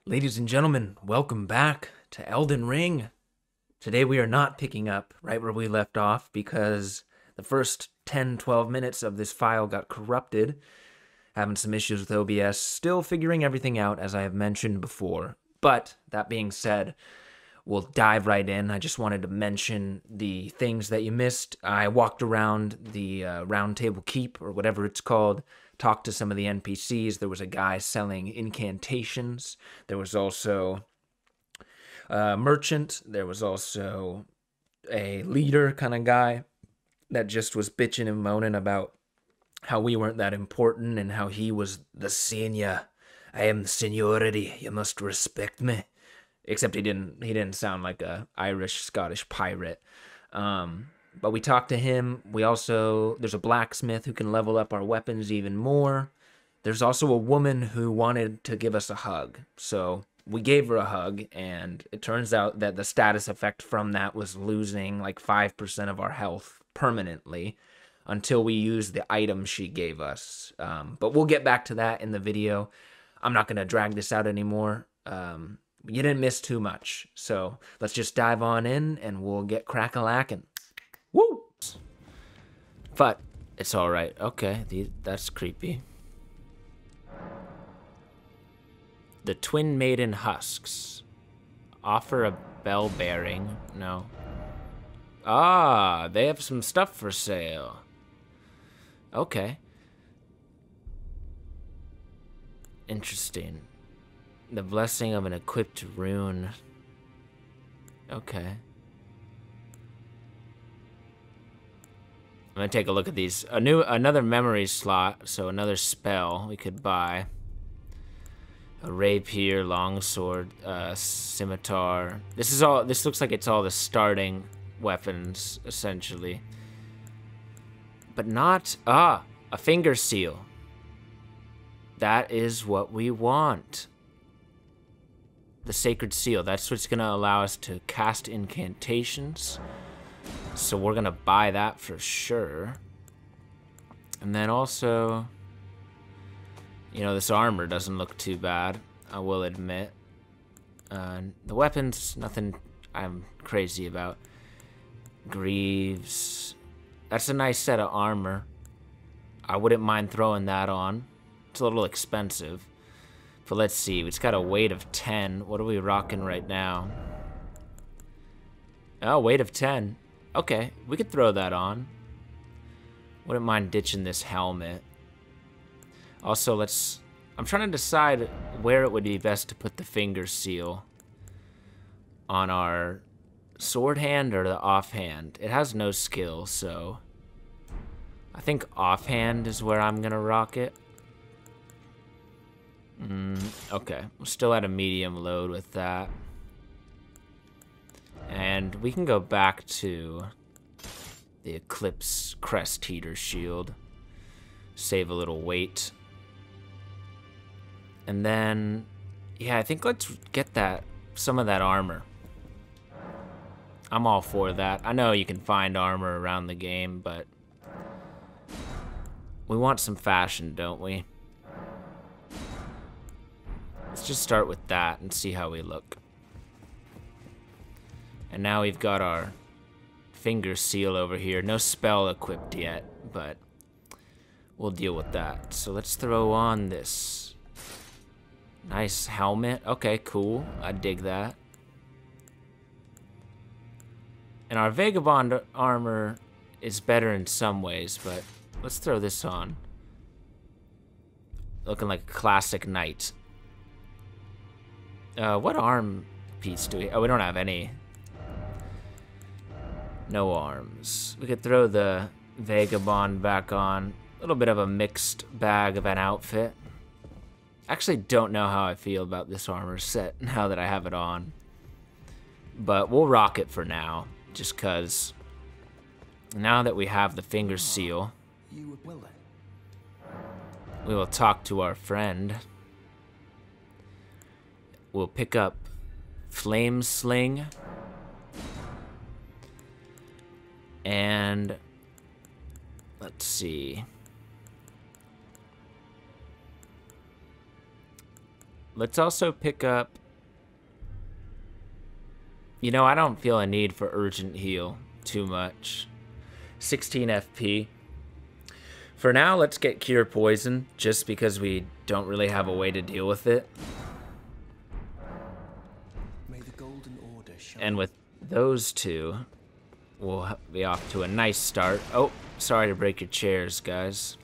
Ladies and gentlemen, welcome back to Elden Ring. Today we are not picking up right where we left off because the first 10-12 minutes of this file got corrupted. Having some issues with OBS, still figuring everything out as I have mentioned before. But that being said, we'll dive right in. I just wanted to mention the things that you missed. I walked around the Roundtable Keep, or whatever it's called, talked to some of the NPCs. There was a guy selling incantations. There was also a merchant. There was also a leader kind of guy that just was bitching and moaning about how we weren't that important and how he was the senior. I am the seniority. You must respect me. Except he didn't sound like a Irish Scottish pirate. But we talked to him. There's a blacksmith who can level up our weapons even more. There's also a woman who wanted to give us a hug. So we gave her a hug, and it turns out that the status effect from that was losing like 5% of our health permanently until we used the item she gave us. But we'll get back to that in the video. I'm not going to drag this out anymore. You didn't miss too much. So let's just dive on in, and we'll get crack-a-lackin'. Woo! But it's all right. Okay, that's creepy. The Twin Maiden Husks. Offer a bell bearing. No. Ah, they have some stuff for sale. Okay. Interesting. The blessing of an equipped rune. Okay. I'm gonna take a look at these. Another memory slot, so another spell we could buy. A rapier, longsword, scimitar. This looks like it's all the starting weapons, essentially. But not, a finger seal. That is what we want. The sacred seal, that's what's gonna allow us to cast incantations. So we're gonna buy that for sure. And then also, you know, this armor doesn't look too bad, I will admit. The weapons, nothing I'm crazy about. Greaves. That's a nice set of armor. I wouldn't mind throwing that on. It's a little expensive. But let's see, it's got a weight of 10. What are we rocking right now? Oh, weight of 10. Okay, we could throw that on. Wouldn't mind ditching this helmet. Also, I'm trying to decide where it would be best to put the finger seal. On our sword hand or the offhand. It has no skill, so I think offhand is where I'm gonna rock it. Okay, we're still at a medium load with that. And we can go back to the Eclipse Crest Heater Shield. Save a little weight. And then, yeah, I think let's get some of that armor. I'm all for that. I know you can find armor around the game, but we want some fashion, don't we? Let's just start with that and see how we look. And now we've got our finger seal over here. No spell equipped yet, but we'll deal with that. So let's throw on this nice helmet. Okay, cool. I dig that. And our Vagabond armor is better in some ways, but let's throw this on. Looking like a classic knight. What arm piece do we... Oh, we don't have any. No arms. We could throw the Vagabond back on. A little bit of a mixed bag of an outfit. Actually don't know how I feel about this armor set now that I have it on. But we'll rock it for now. Just because now that we have the finger seal, we will talk to our friend. We'll pick up Flame Sling. And let's see. Let's also pick up... You know, I don't feel a need for urgent heal too much. 16 FP. For now, let's get Cure Poison, just because we don't really have a way to deal with it. May the golden order shine. And with those two, we'll be off to a nice start. Oh, sorry to break your chairs, guys.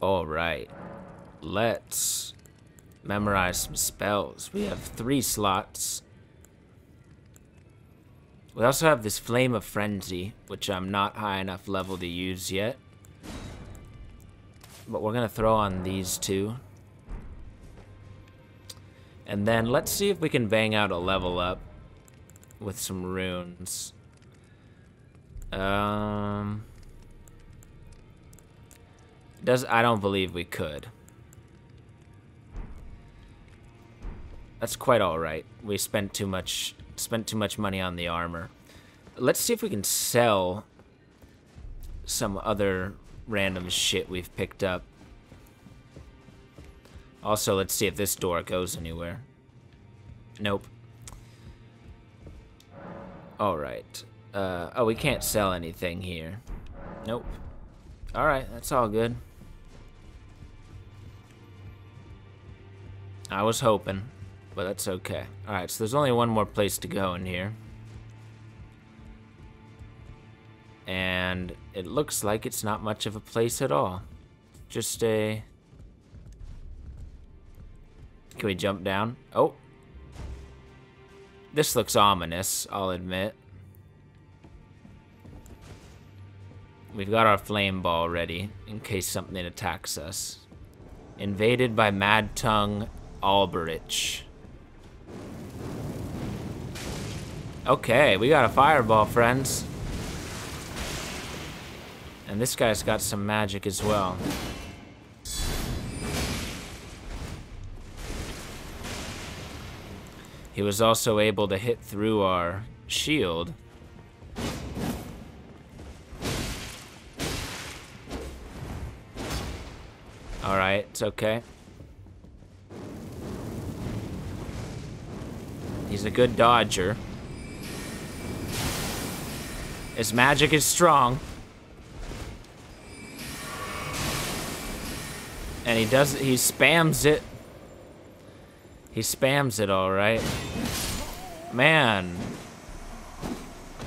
All right. Let's memorize some spells. We have 3 slots. We also have this Flame of Frenzy, which I'm not high enough level to use yet. But we're going to throw on these 2. And then let's see if we can bang out a level up with some runes. I don't believe we could. That's quite all right. We spent too much money on the armor. Let's see if we can sell some other random shit we've picked up. Also, let's see if this door goes anywhere. Nope. All right. Oh, we can't sell anything here. Nope. All right, that's all good. I was hoping, but that's okay. All right, so there's only one more place to go in here. And it looks like it's not much of a place at all. Just a... Can we jump down? Oh. This looks ominous, I'll admit. We've got our flame ball ready in case something attacks us. Invaded by Mad Tongue Alberich. Okay, we got a fireball, friends. And this guy's got some magic as well. He was also able to hit through our shield. Alright, it's okay. He's a good dodger. His magic is strong. And he spams it. He spams it all right. Man.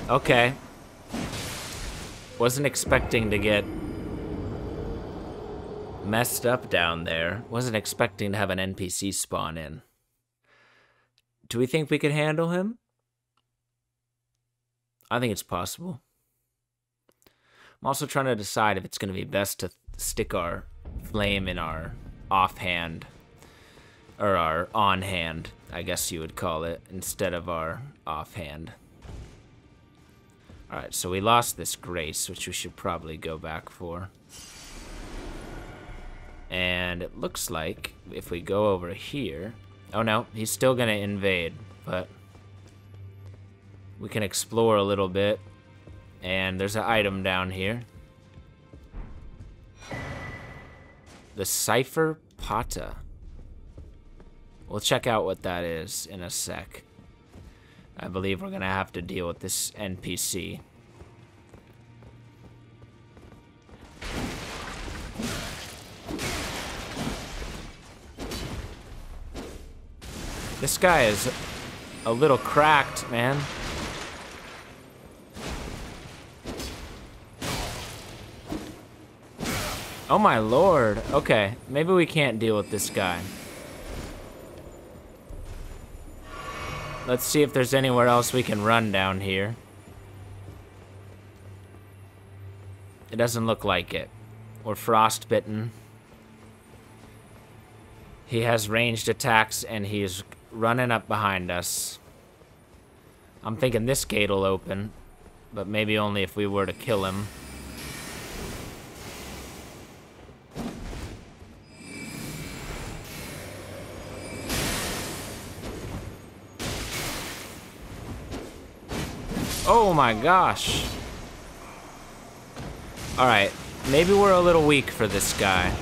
Okay. Wasn't expecting to get messed up down there. Wasn't expecting to have an NPC spawn in. Do we think we could handle him? I think it's possible. I'm also trying to decide if it's going to be best to stick our flame in our offhand, or our on-hand, I guess you would call it, instead of our offhand. Alright, so we lost this grace, which we should probably go back for. And it looks like if we go over here... Oh no, he's still gonna invade, but we can explore a little bit. And there's an item down here. The Cipher Pata. We'll check out what that is in a sec. I believe we're gonna have to deal with this NPC. This guy is a little cracked, man. Oh my lord. Okay, maybe we can't deal with this guy. Let's see if there's anywhere else we can run down here. It doesn't look like it. We're frostbitten. He has ranged attacks and he's running up behind us. I'm thinking this gate will open, but maybe only if we were to kill him. Oh my gosh. Alright, maybe we're a little weak for this guy.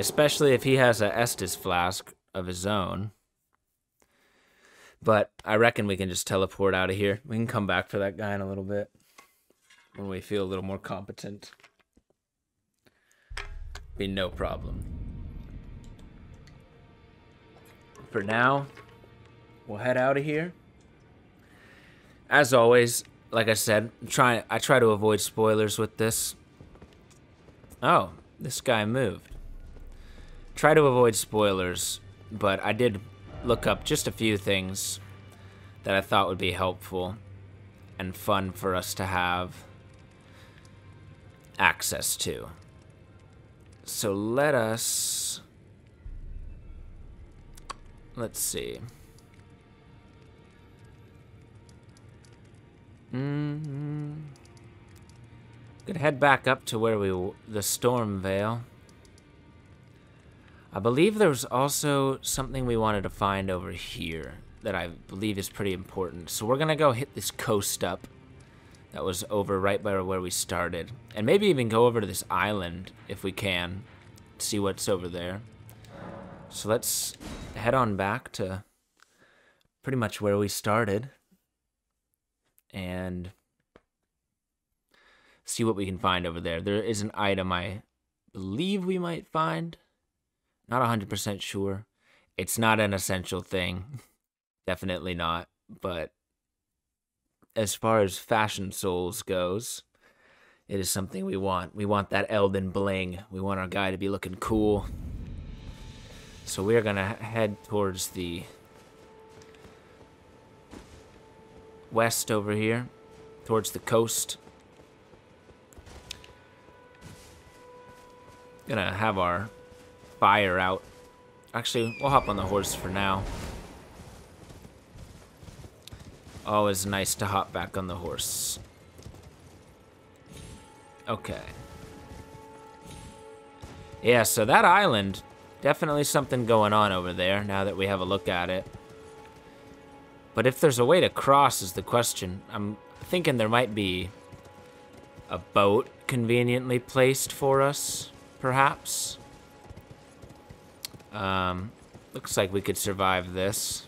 Especially if he has a Estus flask of his own. But I reckon we can just teleport out of here. We can come back for that guy in a little bit when we feel a little more competent. Be no problem. For now, we'll head out of here. As always, like I said, I try to avoid spoilers with this. Oh, this guy moved. Try to avoid spoilers, but I did look up just a few things that I thought would be helpful and fun for us to have access to. So let's see. Gonna head back up to where the Storm Veil. I believe there was also something we wanted to find over here that I believe is pretty important. So we're gonna go hit this coast up that was over right by where we started. And maybe even go over to this island if we can, see what's over there. So let's head on back to pretty much where we started and see what we can find over there. There is an item I believe we might find. Not 100% sure. It's not an essential thing. Definitely not. But as far as fashion souls goes, it is something we want. We want that Elden bling. We want our guy to be looking cool. So we're going to head towards the west over here, towards the coast. Gonna have our fire out. Actually, we'll hop on the horse for now. Always nice to hop back on the horse. Okay. Yeah, so that island, definitely something going on over there now that we have a look at it. But if there's a way to cross is the question. I'm thinking there might be a boat conveniently placed for us, perhaps. Looks like we could survive this.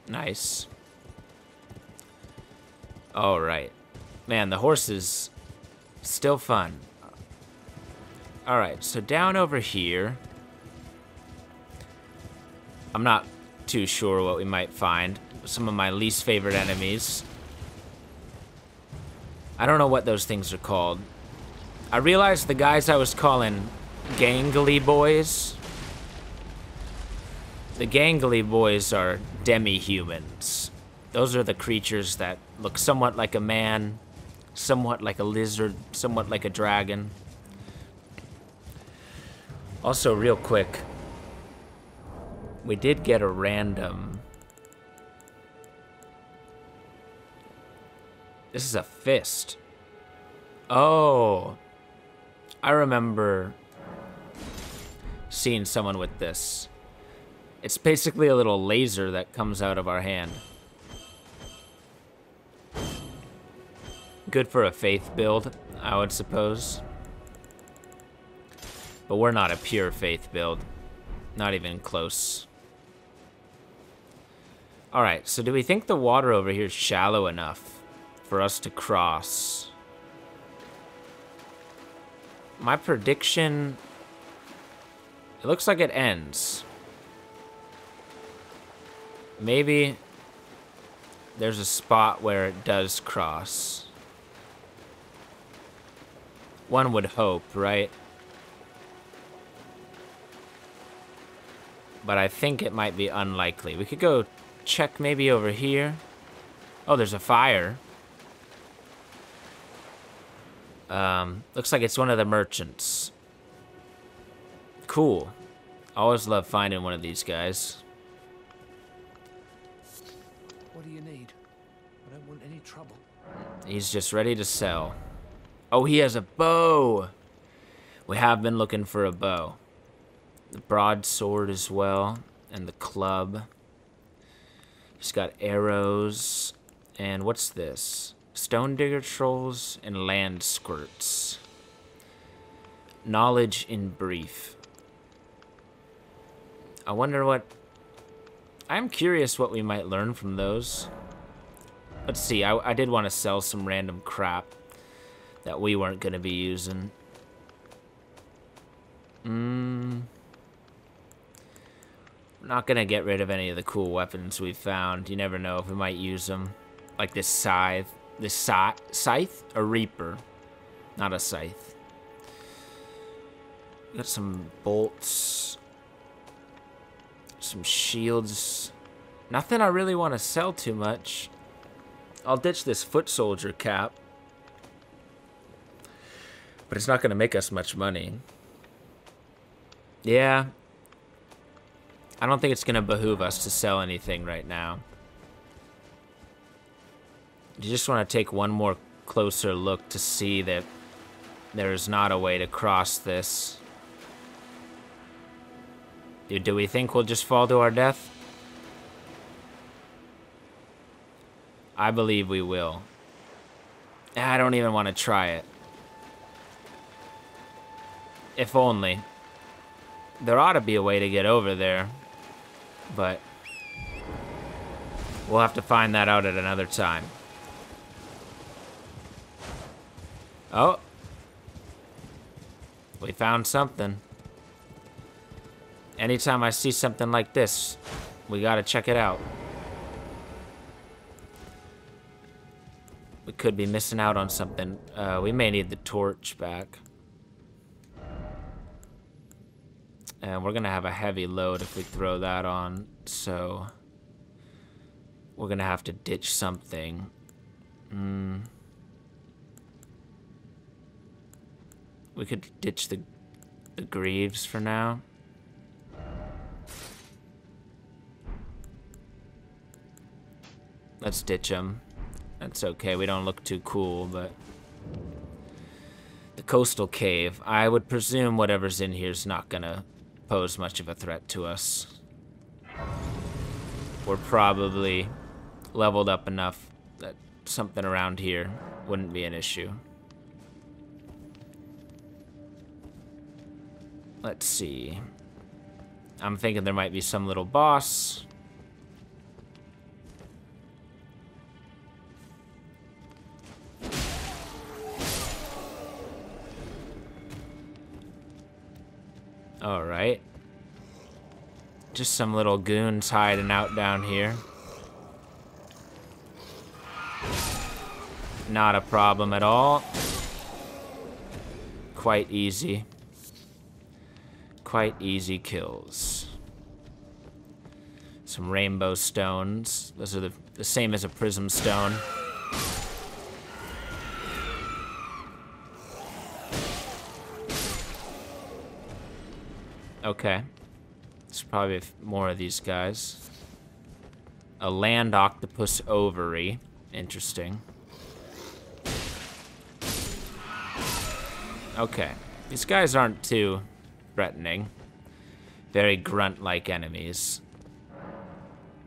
Nice. All right. Man, the horse is still fun. All right, so down over here. I'm not too sure what we might find. Some of my least favorite enemies. I don't know what those things are called. I realized the guys I was calling gangly boys. The gangly boys are demi-humans. Those are the creatures that look somewhat like a man, somewhat like a lizard, somewhat like a dragon. Also, real quick, we did get a random... This is a fist. Oh, I remember seeing someone with this. It's basically a little laser that comes out of our hand. Good for a faith build, I would suppose. But we're not a pure faith build. Not even close. Alright, so do we think the water over here is shallow enough for us to cross? My prediction... It looks like it ends. Maybe there's a spot where it does cross. One would hope, right? But I think it might be unlikely. We could go check maybe over here. Oh, there's a fire. Looks like it's one of the merchants. Cool. Always love finding one of these guys. What do you need? I don't want any trouble. He's just ready to sell. Oh, he has a bow. We have been looking for a bow. The broadsword as well, and the club. He's got arrows, and what's this? Stone digger trolls and land squirts. Knowledge in brief. I wonder what... I'm curious what we might learn from those. Let's see, I did want to sell some random crap that we weren't going to be using. I'm not going to get rid of any of the cool weapons we found. You never know if we might use them. Like this scythe. This scythe? A reaper. Not a scythe. Got some bolts. Some shields. Nothing I really want to sell too much. I'll ditch this foot soldier cap. But it's not going to make us much money. Yeah. I don't think it's going to behoove us to sell anything right now. You just want to take one more closer look to see that there's not a way to cross this. Do we think we'll just fall to our death? I believe we will. I don't even want to try it. If only. There ought to be a way to get over there. But we'll have to find that out at another time. Oh. We found something. Anytime I see something like this, we gotta check it out. We could be missing out on something. We may need the torch back. And we're gonna have a heavy load if we throw that on, so we're gonna have to ditch something. We could ditch the greaves for now. Let's ditch them. That's okay, we don't look too cool, but... The coastal cave. I would presume whatever's in here is not gonna pose much of a threat to us. We're probably leveled up enough that something around here wouldn't be an issue. Let's see. I'm thinking there might be some little boss. Alright. Just some little goons hiding out down here. Not a problem at all. Quite easy. Quite easy kills. Some rainbow stones. Those are the same as a prism stone. Okay. There's probably more of these guys. A land octopus ovary. Interesting. Okay. These guys aren't too threatening. Very grunt-like enemies.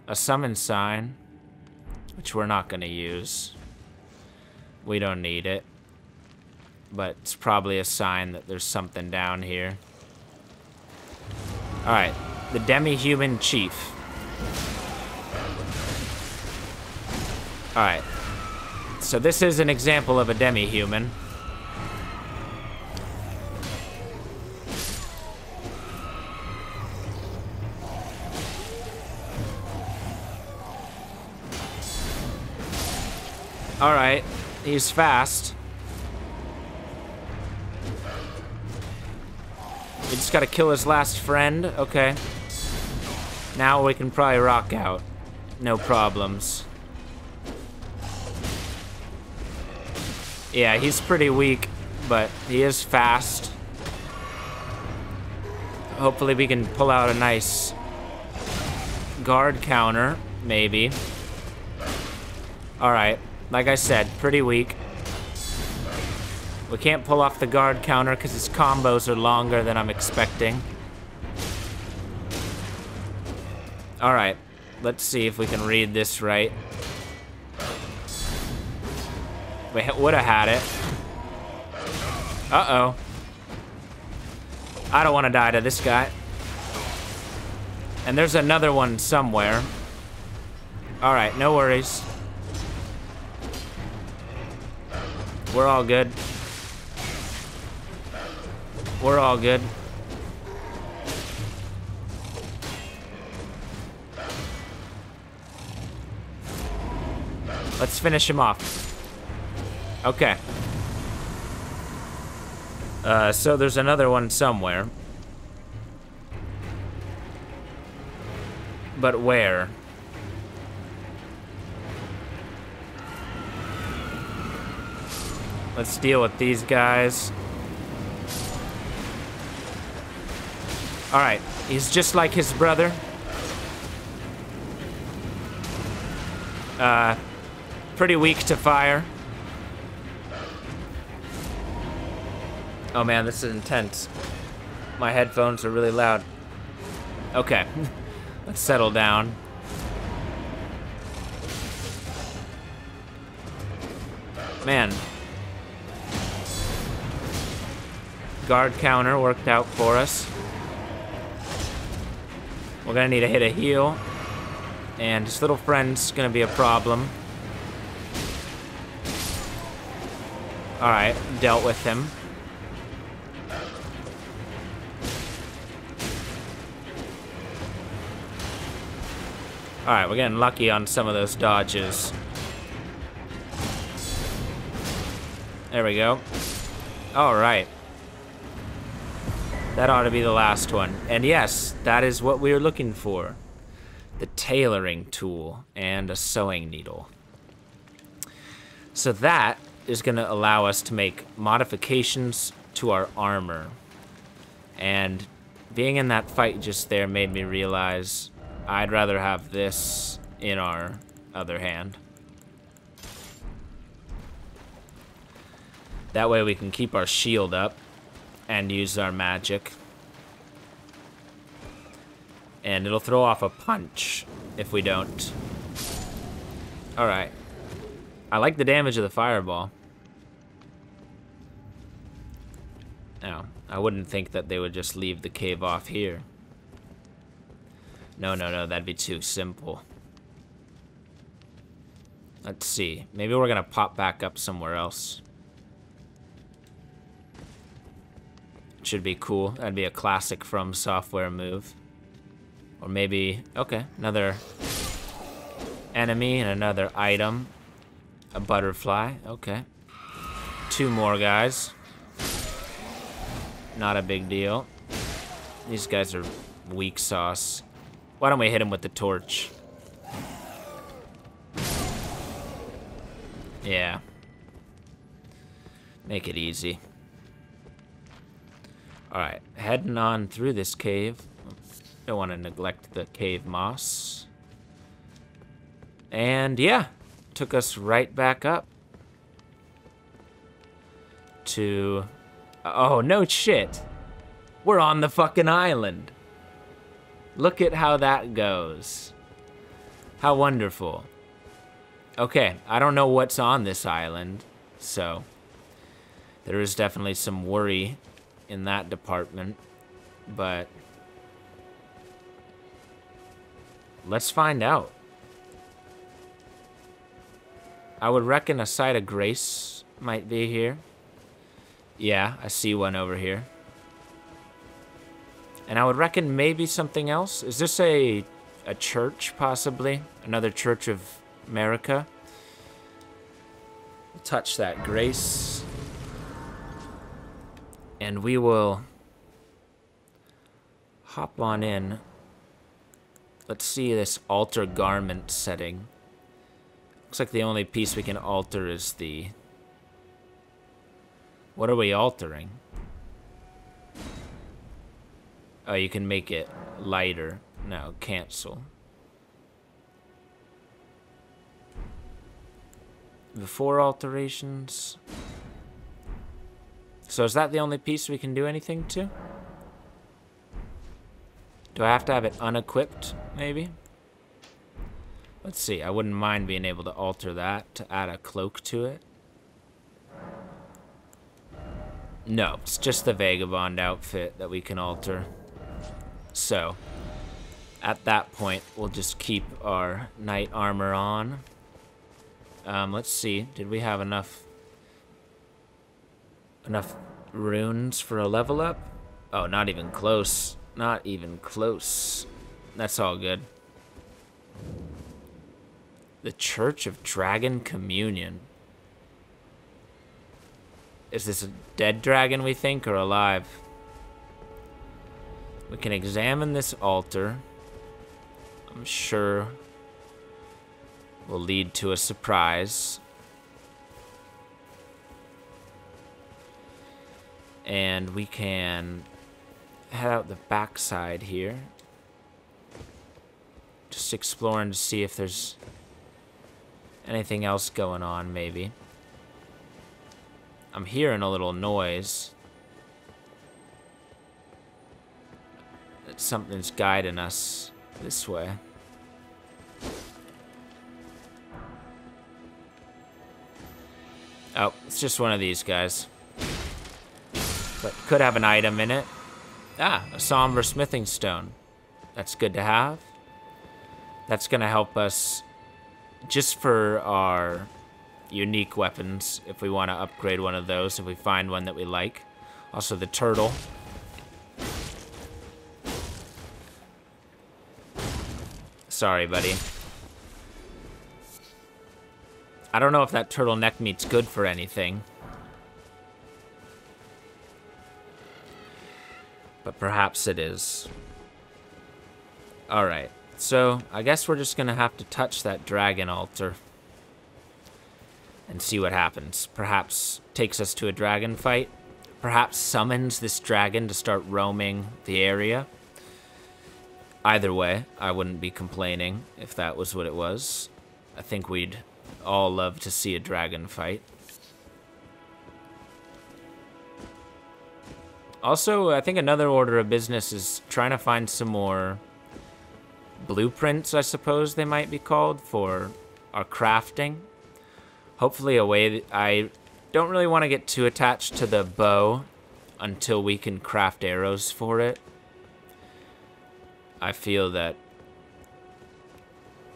A summon sign, which we're not going to use. We don't need it. But it's probably a sign that there's something down here. Alright, the demi-human chief. Alright. So this is an example of a demi-human. Alright, he's fast. We just gotta kill his last friend. Okay. Now we can probably rock out. No problems. Yeah, he's pretty weak, but he is fast. Hopefully we can pull out a nice guard counter, maybe. Alright, like I said, pretty weak. We can't pull off the guard counter because his combos are longer than I'm expecting. Alright, let's see if we can read this right. We would have had it. Uh-oh. I don't want to die to this guy. And there's another one somewhere. Alright, no worries. We're all good. We're all good. Let's finish him off. Okay. So there's another one somewhere. But where? Let's deal with these guys. Alright, he's just like his brother. Pretty weak to fire. Oh man, this is intense. My headphones are really loud. Okay, let's settle down. Man. Guard counter worked out for us. We're gonna need to hit a heal. And his little friend's gonna be a problem. Alright, dealt with him. Alright, we're getting lucky on some of those dodges. There we go. Alright. That ought to be the last one. And yes, that is what we were looking for. The tailoring tool and a sewing needle. So that is going to allow us to make modifications to our armor. And being in that fight just there made me realize I'd rather have this in our other hand. That way we can keep our shield up and use our magic. And it'll throw off a punch if we don't. Alright. I like the damage of the fireball. Now, I wouldn't think that they would just leave the cave off here. No, that'd be too simple. Let's see. Maybe we're gonna pop back up somewhere else. Should be cool. That'd be a classic FromSoftware move. Or maybe, okay, another enemy and another item. A butterfly, okay. 2 more guys. Not a big deal. These guys are weak sauce. Why don't we hit him with the torch? Yeah. Make it easy. Alright, heading on through this cave. Don't want to neglect the cave moss. And yeah, took us right back up. To... Oh, no shit. We're on the fucking island. Look at how that goes. How wonderful. Okay, I don't know what's on this island, so there is definitely some worry in that department, but let's find out. I would reckon a site of grace might be here. Yeah, I see one over here. And I would reckon maybe something else. Is this a church, possibly? Another Church of America? Touch that grace. And we will hop on in. Let's see this altar garment setting. Looks like the only piece we can alter is the... What are we altering? Oh, you can make it lighter. No, cancel. Before alterations. So is that the only piece we can do anything to? Do I have to have it unequipped, maybe? Let's see, I wouldn't mind being able to alter that to add a cloak to it. No, it's just the vagabond outfit that we can alter. So, at that point, we'll just keep our knight armor on. Let's see. Did we have enough runes for a level up? Oh, not even close. Not even close. That's all good. The Church of Dragon Communion. Is this a dead dragon, we think, or alive? We can examine this altar. I'm sure will lead to a surprise. And we can head out the backside here. Just exploring to see if there's anything else going on, maybe. I'm hearing a little noise. That something's guiding us this way. Oh, it's just one of these guys. But could have an item in it. Ah, a somber smithing stone. That's good to have. That's gonna help us just for our unique weapons, if we want to upgrade one of those, if we find one that we like. Also the turtle. Sorry, buddy. I don't know if that turtleneck meat's good for anything. But perhaps it is. Alright, so I guess we're just gonna have to touch that dragon altar and see what happens. Perhaps takes us to a dragon fight. Perhaps summons this dragon to start roaming the area. Either way, I wouldn't be complaining if that was what it was. I think we'd all love to see a dragon fight. Also, I think another order of business is trying to find some more blueprints, I suppose they might be called, for our crafting. Hopefully a way that I don't really want to get too attached to the bow until we can craft arrows for it. I feel that,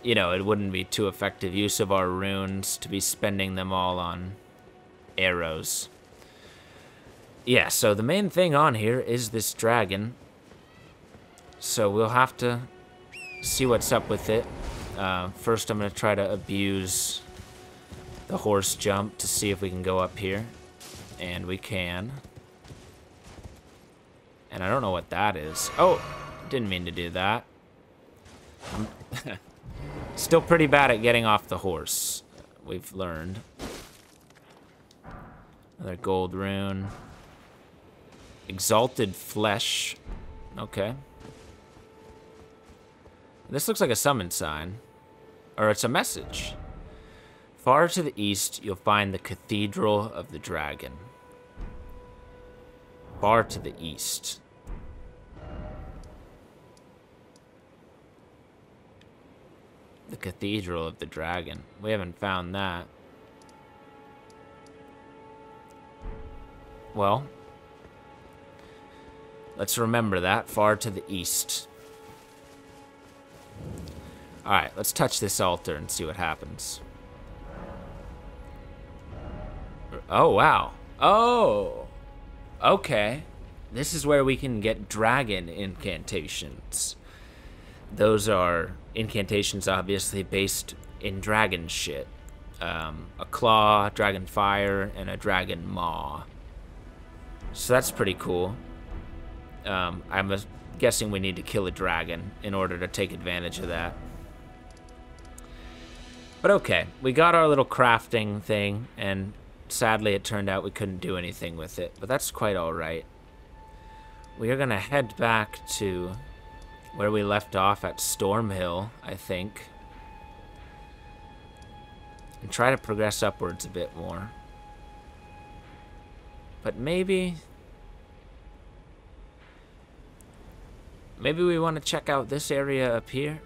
you know, it wouldn't be too effective use of our runes to be spending them all on arrows. Yeah, so the main thing on here is this dragon. So we'll have to see what's up with it. First, I'm going to try to abuse the horse jump to see if we can go up here. And we can. And I don't know what that is. Oh, didn't mean to do that. I'm still pretty bad at getting off the horse, we've learned. Another gold rune. Exalted flesh. Okay. This looks like a summon sign. Or it's a message. Far to the east, you'll find the Cathedral of the Dragon. Far to the east. The Cathedral of the Dragon. We haven't found that. Well, let's remember that. Far to the east. Alright, let's touch this altar and see what happens. Oh, wow. Oh! Okay. This is where we can get dragon incantations. Those are incantations, obviously, based in dragon shit. A claw, dragon fire, and a dragon maw. So that's pretty cool. I'm guessing we need to kill a dragon in order to take advantage of that. But okay, we got our little crafting thing, and sadly it turned out we couldn't do anything with it, but that's quite alright. We are gonna head back to where we left off at Stormhill, I think, and try to progress upwards a bit more. But maybe we want to check out this area up here.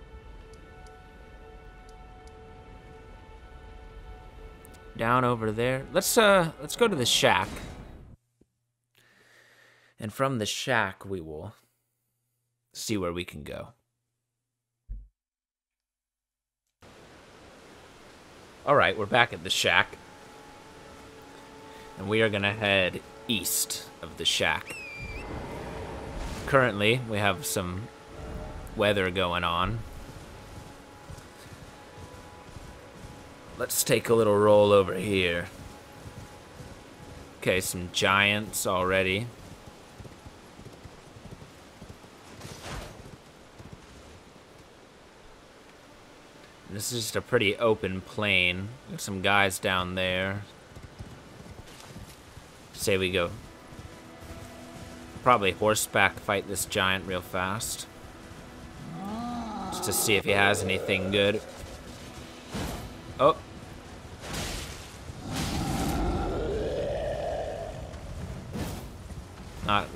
Down over there. Let's go to the shack. And from the shack, we will see where we can go. Alright, we're back at the shack. And we are gonna head east of the shack. Currently, we have some weather going on. Let's take a little roll over here. Okay, some giants already. This is just a pretty open plain. There's some guys down there. Say we go probably horseback fight this giant real fast. Just to see if he has anything good. Oh.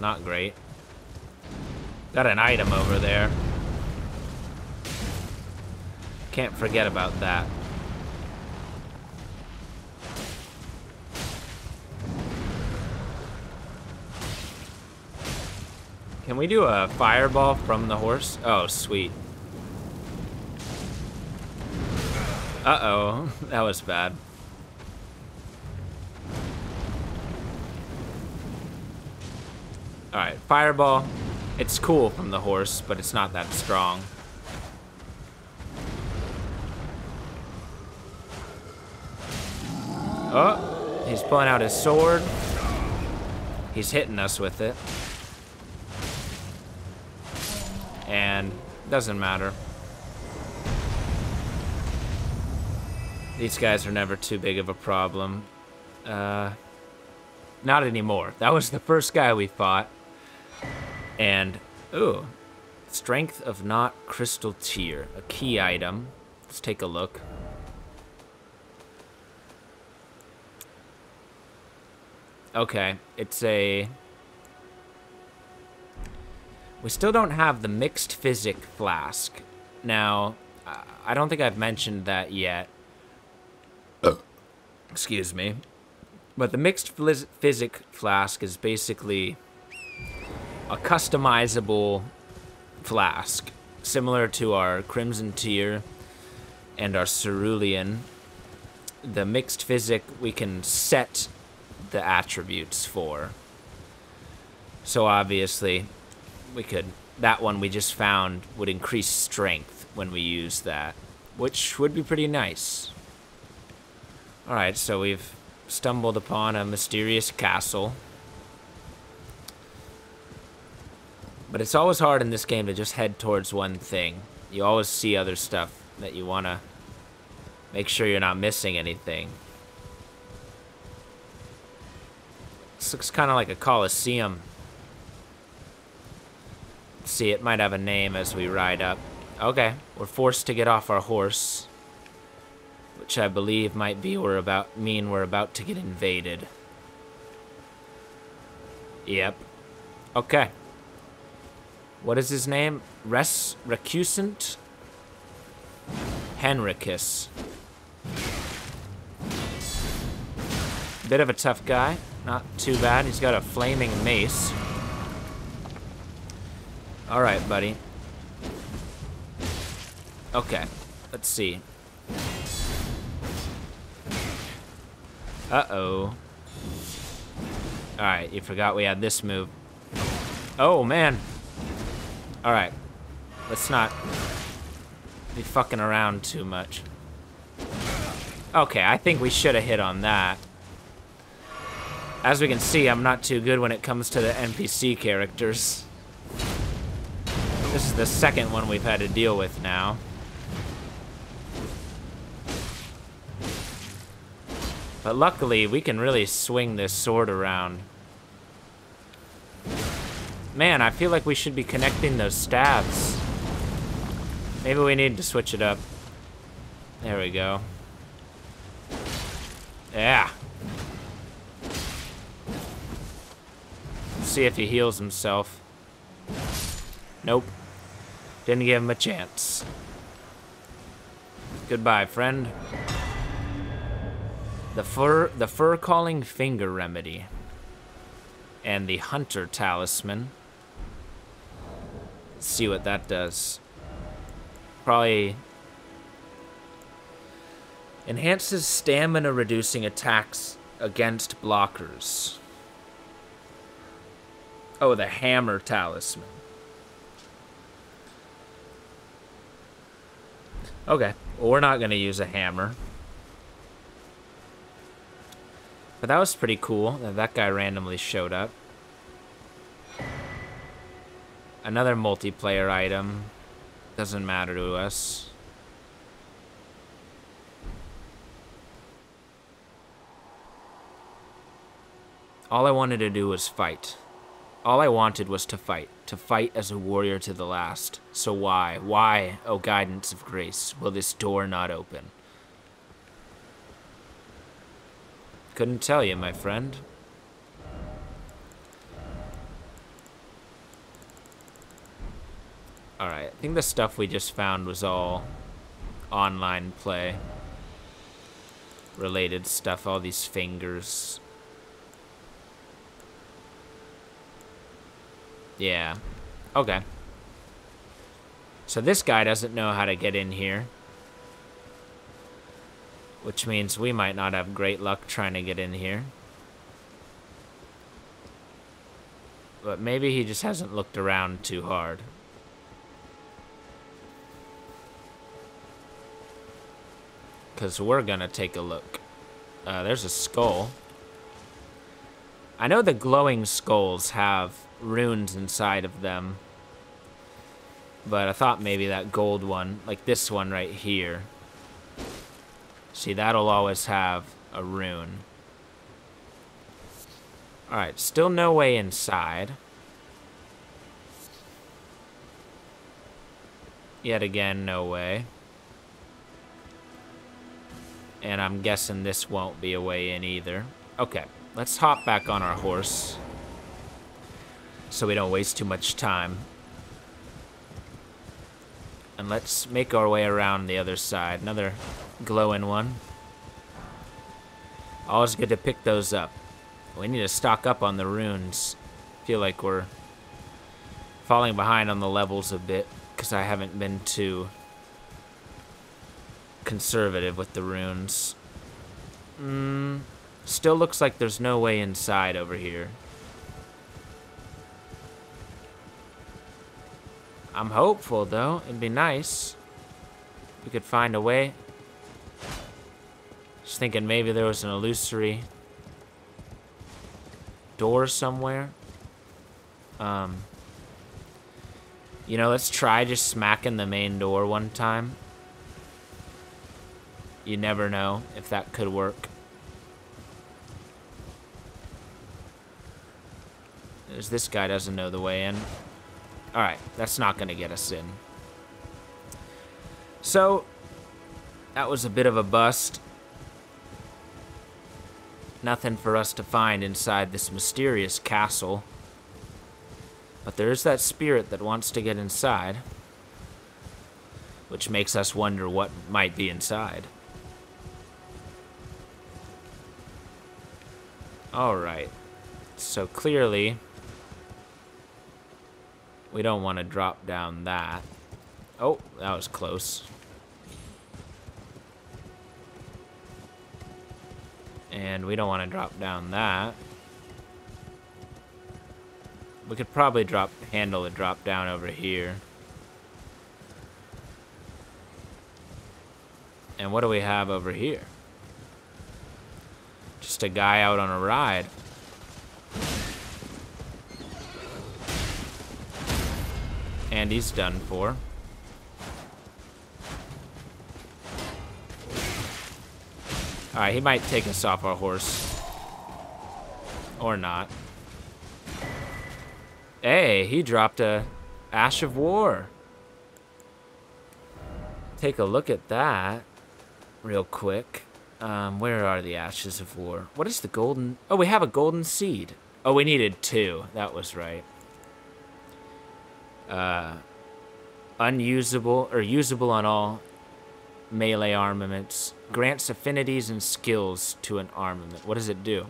Not great. Got an item over there. Can't forget about that. Can we do a fireball from the horse? Oh, sweet. Uh-oh, that was bad. Alright, fireball. It's cool from the horse, but it's not that strong. Oh, he's pulling out his sword. He's hitting us with it. And doesn't matter. These guys are never too big of a problem. Not anymore. That was the first guy we fought. And, ooh, Strength of Not Crystal Tier, a key item. Let's take a look. Okay, it's a... We still don't have the Mixed Physic Flask. Now, I don't think I've mentioned that yet. Excuse me. But the Mixed Physic Flask is basically a customizable flask, similar to our Crimson Tier and our Cerulean. The Mixed Physic we can set the attributes for. So obviously, we could, that one we just found would increase strength when we use that, which would be pretty nice. Alright, so we've stumbled upon a mysterious castle. But it's always hard in this game to just head towards one thing. You always see other stuff that you want to make sure you're not missing anything. This looks kind of like a coliseum. Let's see, it might have a name as we ride up. Okay, we're forced to get off our horse, which I believe might be we're about to get invaded. Yep. Okay. What is his name? Recusant? Henricus. Bit of a tough guy. Not too bad. He's got a flaming mace. Alright, buddy. Okay. Let's see. Uh-oh. Alright, you forgot we had this move. Oh, man. Alright. Let's not be fucking around too much. Okay, I think we should have hit on that. As we can see, I'm not too good when it comes to the NPC characters. This is the second one we've had to deal with now. But luckily, we can really swing this sword around. Man, I feel like we should be connecting those stabs. Maybe we need to switch it up. There we go. Yeah. See if he heals himself. Nope. Didn't give him a chance. Goodbye, friend. The fur calling finger remedy. And the Hunter Talisman. Let's see what that does. Probably enhances stamina, reducing attacks against blockers. Oh, the Hammer Talisman. Okay, well, we're not going to use a hammer. But that was pretty cool that that guy randomly showed up. Another multiplayer item. Doesn't matter to us. All I wanted to do was fight. All I wanted was to fight as a warrior to the last. So why, oh guidance of grace, will this door not open? Couldn't tell you, my friend. Alright, I think the stuff we just found was all online play related stuff, all these fingers. Yeah. Okay. So this guy doesn't know how to get in here. Which means we might not have great luck trying to get in here. But maybe he just hasn't looked around too hard. Because we're gonna take a look. There's a skull. I know the glowing skulls have runes inside of them. But I thought maybe that gold one, like this one right here. See, that'll always have a rune. Alright, still no way inside. Yet again, no way. And I'm guessing this won't be a way in either. Okay, let's hop back on our horse. So we don't waste too much time. And let's make our way around the other side. Another glowing one. Always good to pick those up. We need to stock up on the runes. Feel like we're falling behind on the levels a bit because I haven't been too conservative with the runes. Still looks like there's no way inside over here. I'm hopeful, though. It'd be nice if we could find a way. Just thinking maybe there was an illusory door somewhere. You know, let's try just smacking the main door one time. You never know if that could work. As this guy doesn't know the way in. Alright, that's not going to get us in. So, that was a bit of a bust. Nothing for us to find inside this mysterious castle. But there is that spirit that wants to get inside. Which makes us wonder what might be inside. Alright. So clearly, we don't want to drop down that. Oh, that was close. And we don't want to drop down that. We could probably handle a drop down over here. And what do we have over here? Just a guy out on a ride. And he's done for. Alright, he might take us off our horse. Or not. Hey, he dropped a Ash of War. Take a look at that real quick. Where are the Ashes of War? What is the golden... Oh, we have a golden seed. Oh, we needed 2. That was right. Unusable, or usable on all melee armaments. Grants affinities and skills to an armament. What does it do?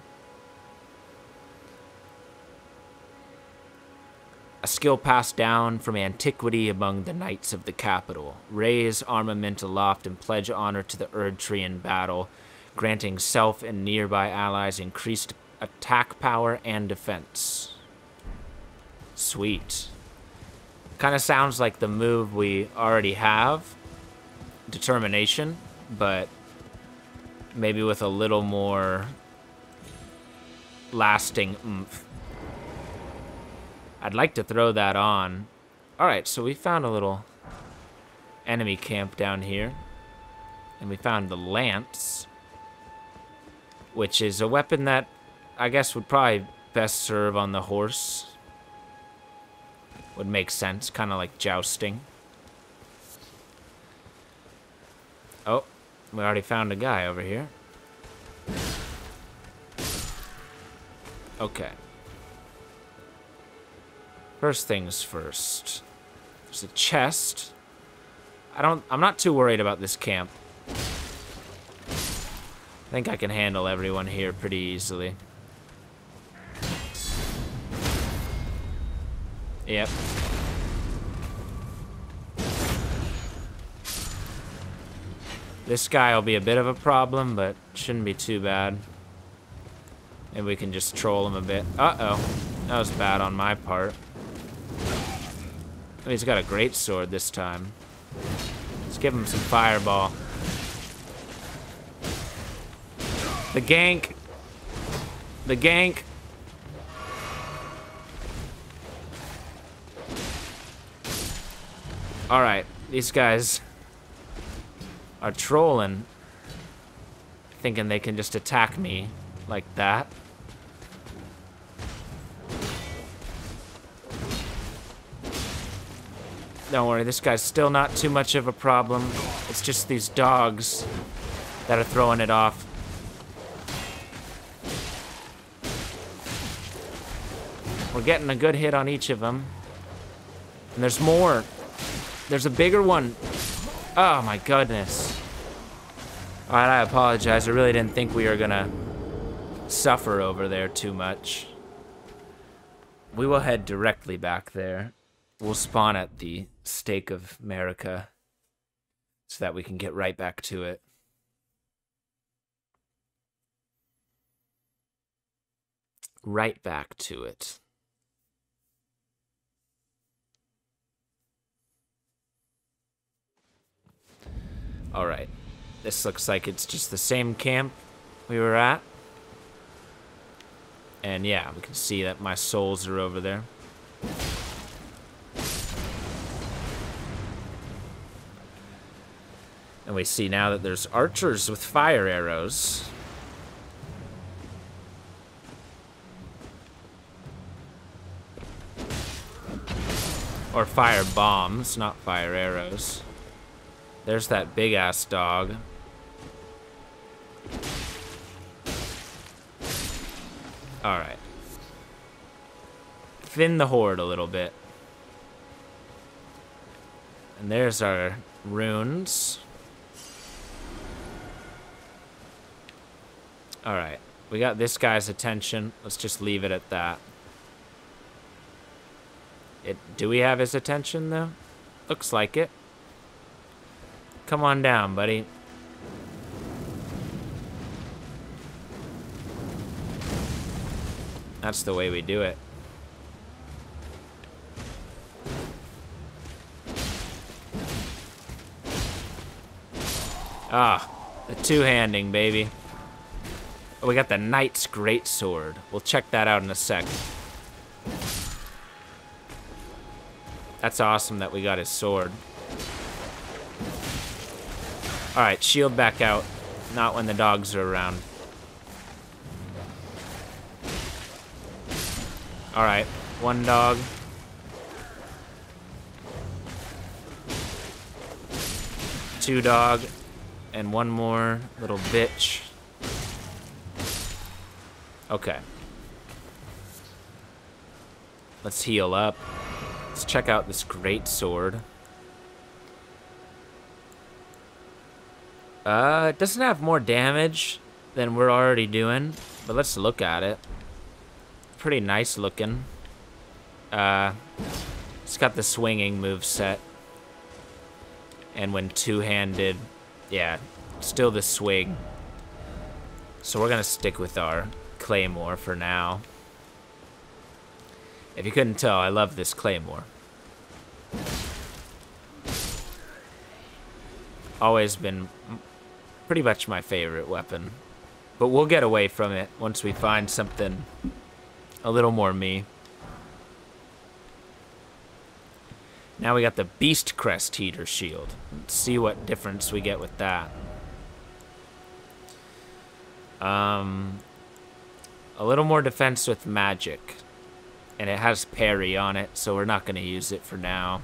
A skill passed down from antiquity among the knights of the capital. Raise armament aloft and pledge honor to the Erdtree in battle, granting self and nearby allies increased attack power and defense. Sweet. Kind of sounds like the move we already have, Determination, but maybe with a little more lasting oomph. I'd like to throw that on. Alright, so we found a little enemy camp down here. And we found the lance, which is a weapon that I guess would probably best serve on the horse. Would make sense, kind of like jousting. Oh, we already found a guy over here. Okay. First things first. There's a chest. I'm not too worried about this camp. I think I can handle everyone here pretty easily. Yep. This guy will be a bit of a problem, but shouldn't be too bad. Maybe we can just troll him a bit. Uh-oh. That was bad on my part. Oh, he's got a great sword this time. Let's give him some fireball. The gank. The gank. Alright, these guys are trolling, thinking they can just attack me like that. Don't worry, this guy's still not too much of a problem. It's just these dogs that are throwing it off. We're getting a good hit on each of them. And there's more. There's a bigger one. Oh my goodness. Alright, I apologize. I really didn't think we were gonna suffer over there too much. We will head directly back there. We'll spawn at the Stake of America so that we can get right back to it. Right back to it. Alright. This looks like it's just the same camp we were at. And yeah, we can see that my souls are over there. And we see now that there's archers with fire arrows. Or fire bombs, not fire arrows. There's that big-ass dog. Alright. Thin the horde a little bit. And there's our runes. Alright. We got this guy's attention. Let's just leave it at that. Do we have his attention, though? Looks like it. Come on down, buddy. That's the way we do it. Ah, the two-handing, baby. Oh, we got the Knight's Greatsword. We'll check that out in a sec. That's awesome that we got his sword. Alright, shield back out. Not when the dogs are around. Alright, one dog. Two dog. And one more little bitch. Okay. Let's heal up. Let's check out this great sword. It doesn't have more damage than we're already doing, but let's look at it. Pretty nice looking. It's got the swinging move set. And when two-handed, yeah, still the swing. So we're gonna stick with our claymore for now. If you couldn't tell, I love this claymore. Always been pretty much my favorite weapon. But we'll get away from it once we find something a little more me. Now we got the Beast Crest Heater Shield. Let's see what difference we get with that. A little more defense with magic. And it has parry on it, so we're not going to use it for now.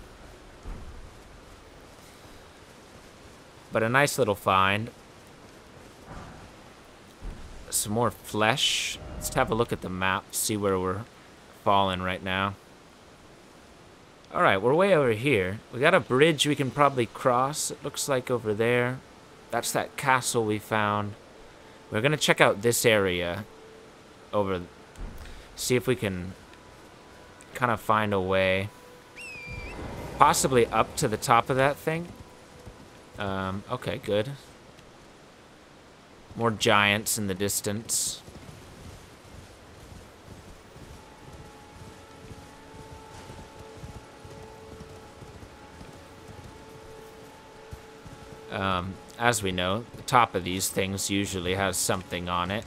But a nice little find. Some more flesh. Let's have a look at the map, see where we're falling right now. Alright, we're way over here. We got a bridge we can probably cross, it looks like over there. That's that castle we found. We're gonna check out this area over, see if we can kind of find a way. Possibly up to the top of that thing. Okay, good. More giants in the distance. As we know, the top of these things usually has something on it.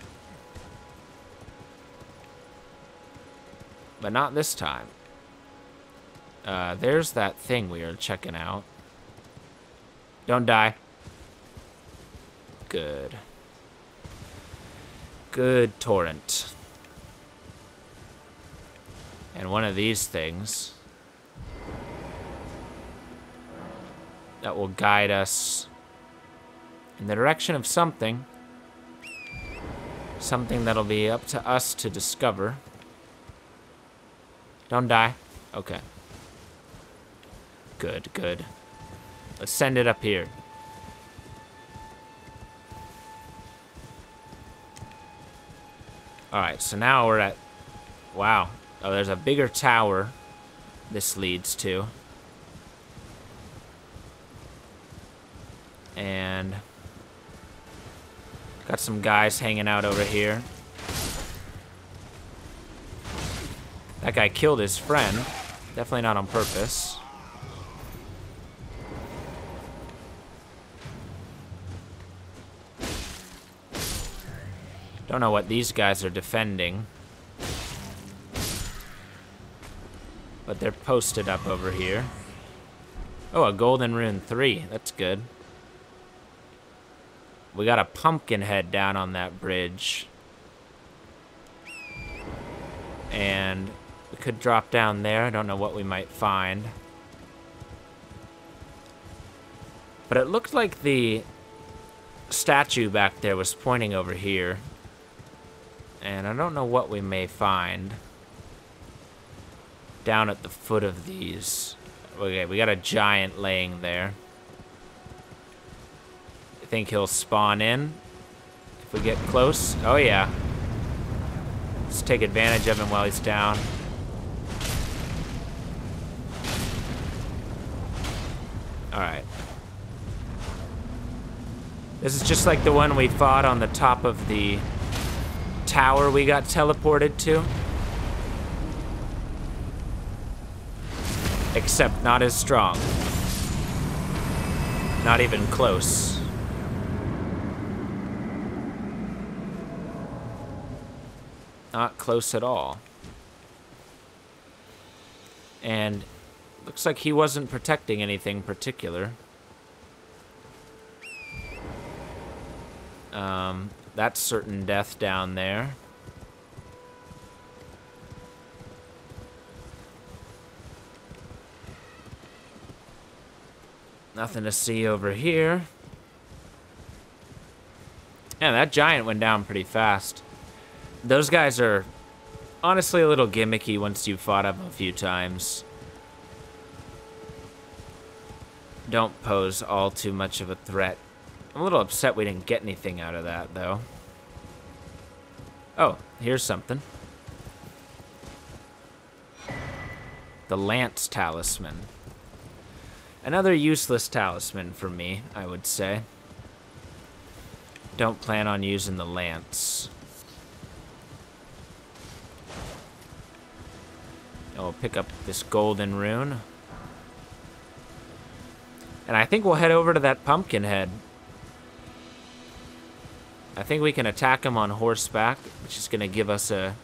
But not this time. There's that thing we were checking out. Don't die. Good. Good torrent. And one of these things that will guide us in the direction of something. Something that'll be up to us to discover. Don't die. Okay. Good, good. Let's send it up here. Alright, so now we're at... Wow. Oh, there's a bigger tower this leads to. And... got some guys hanging out over here. That guy killed his friend. Definitely not on purpose. Don't know what these guys are defending. But they're posted up over here. Oh, a golden rune 3. That's good. We got a pumpkin head down on that bridge. And we could drop down there. I don't know what we might find. But it looked like the statue back there was pointing over here. And I don't know what we may find down at the foot of these. Okay, we got a giant laying there. I think he'll spawn in if we get close. Oh yeah. Let's take advantage of him while he's down. Alright. This is just like the one we fought on the top of the tower we got teleported to. Except not as strong. Not even close. Not close at all. And looks like he wasn't protecting anything particular. That's certain death down there. Nothing to see over here. Yeah, that giant went down pretty fast. Those guys are honestly a little gimmicky once you've fought them a few times. Don't pose all too much of a threat. I'm a little upset we didn't get anything out of that, though. Oh, here's something. The Lance Talisman. Another useless talisman for me, I would say. Don't plan on using the lance. And we'll pick up this golden rune. And I think we'll head over to that pumpkin head. I think we can attack him on horseback, which is going to give us a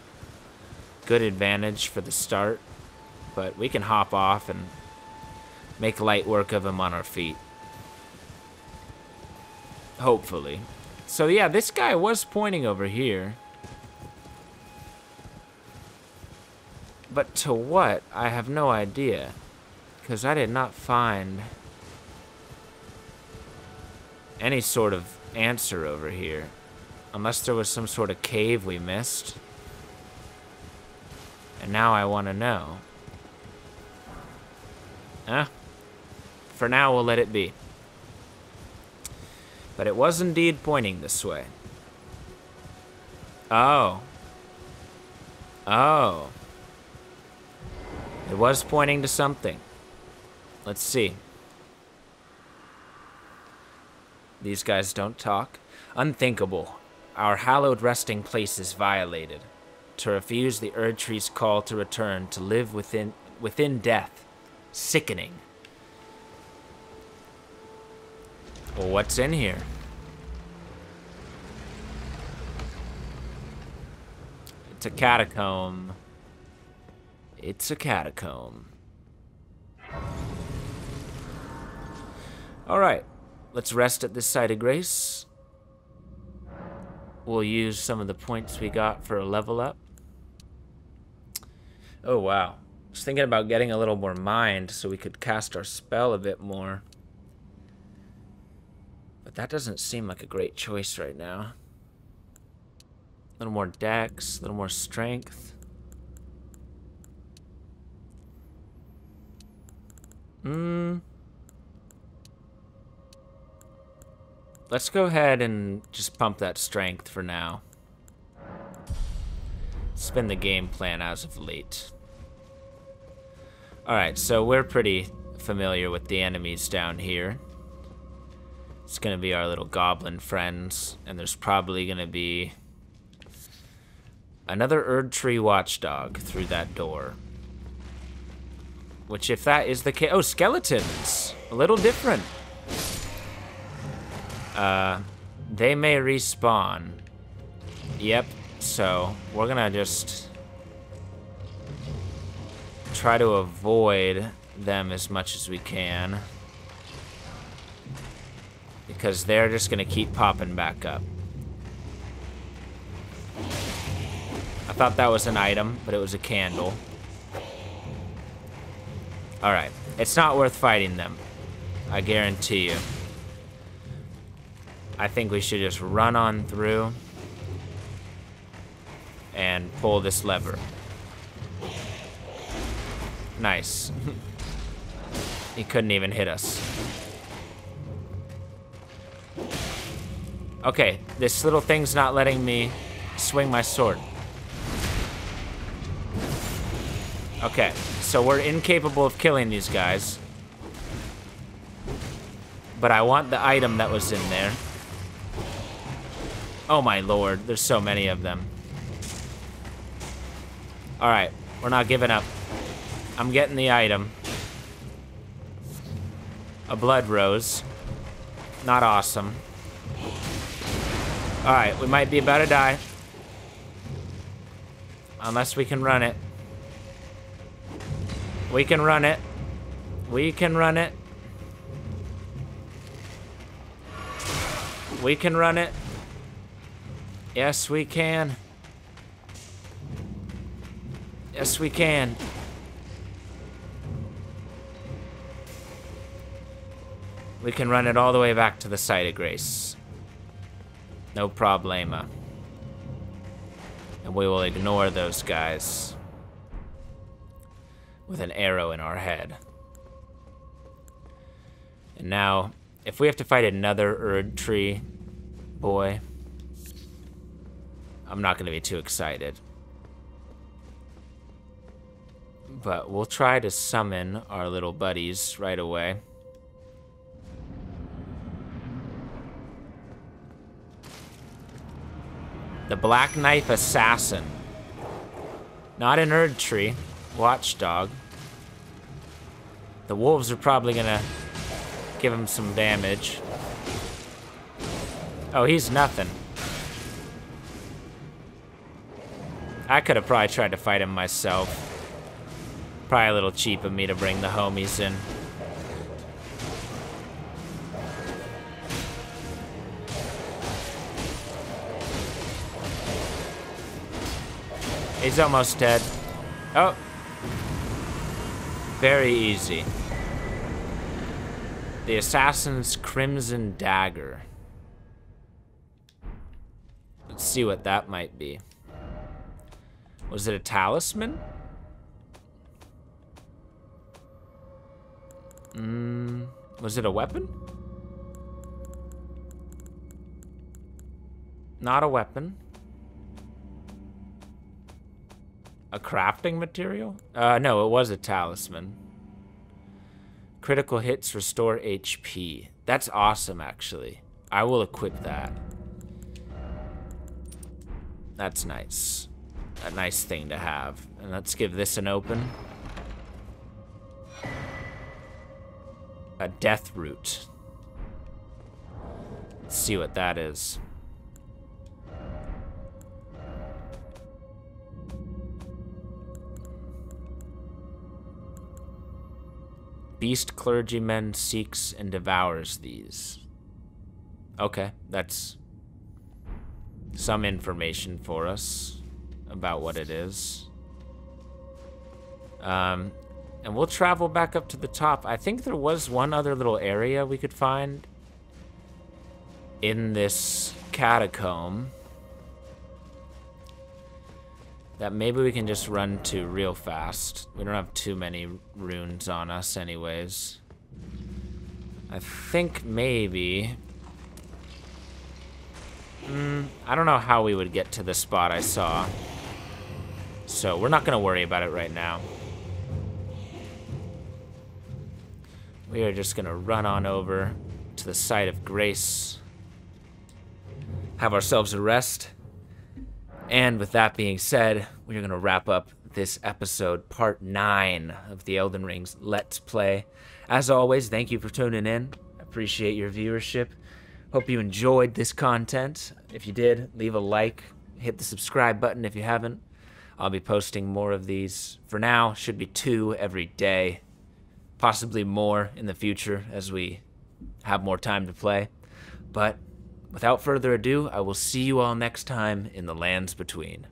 good advantage for the start. But we can hop off and make light work of him on our feet. Hopefully. So yeah, this guy was pointing over here. But to what? I have no idea. Because I did not find any sort of answer over here. Unless there was some sort of cave we missed. And now I want to know. For now, we'll let it be. But it was indeed pointing this way. Oh. Oh. It was pointing to something. Let's see. These guys don't talk. Unthinkable. Our hallowed resting place is violated. To refuse the Erdtree's call to return, to live within death. Sickening. Well, what's in here? It's a catacomb. It's a catacomb. Alright, let's rest at this site of grace. We'll use some of the points we got for a level up. Oh, wow. I was thinking about getting a little more mind so we could cast our spell a bit more. But that doesn't seem like a great choice right now. A little more dex, a little more strength. Let's go ahead and just pump that strength for now. It's been the game plan as of late. Alright, so we're pretty familiar with the enemies down here. It's gonna be our little goblin friends, and there's probably gonna be another Erdtree Watchdog through that door. Which, if that is the case... Oh, skeletons! A little different. They may respawn. Yep, so we're gonna just try to avoid them as much as we can. Because they're just gonna keep popping back up. I thought that was an item, but it was a candle. Alright, it's not worth fighting them. I guarantee you. I think we should just run on through and pull this lever. Nice. He couldn't even hit us. Okay, this little thing's not letting me swing my sword. Okay, so we're incapable of killing these guys. But I want the item that was in there. Oh my lord, there's so many of them. Alright, we're not giving up. I'm getting the item. A blood rose. Not awesome. Alright, we might be about to die. Unless we can run it. We can run it. We can run it. We can run it. Yes, we can. Yes, we can. We can run it all the way back to the site of grace. No problema. And we will ignore those guys with an arrow in our head. And now, if we have to fight another Erdtree boy, I'm not going to be too excited. But we'll try to summon our little buddies right away. The Black Knife Assassin. Not an Erdtree Watchdog. The wolves are probably gonna give him some damage. Oh, he's nothing. I could have probably tried to fight him myself. Probably a little cheap of me to bring the homies in. He's almost dead. Oh. Very easy. The Assassin's Crimson Dagger. Let's see what that might be. Was it a talisman? Was it a weapon? Not a weapon. A crafting material? No, it was a talisman. Critical hits restore HP. That's awesome, actually. I will equip that. That's nice. A nice thing to have. And let's give this an open. A death root. Let's see what that is. Beast clergyman seeks and devours these. Okay, that's some information for us about what it is. And we'll travel back up to the top. I think there was one other little area we could find in this catacomb that maybe we can just run to real fast. We don't have too many runes on us anyways. I think maybe... I don't know how we would get to the spot I saw. So we're not gonna worry about it right now. We are just gonna run on over to the site of grace. Have ourselves a rest. And with that being said, we are going to wrap up this episode, part 9 of the Elden Ring's Let's Play. As always, thank you for tuning in. I appreciate your viewership. Hope you enjoyed this content. If you did, leave a like. Hit the subscribe button if you haven't. I'll be posting more of these. For now, should be 2 every day. Possibly more in the future as we have more time to play. But without further ado, I will see you all next time in the lands between.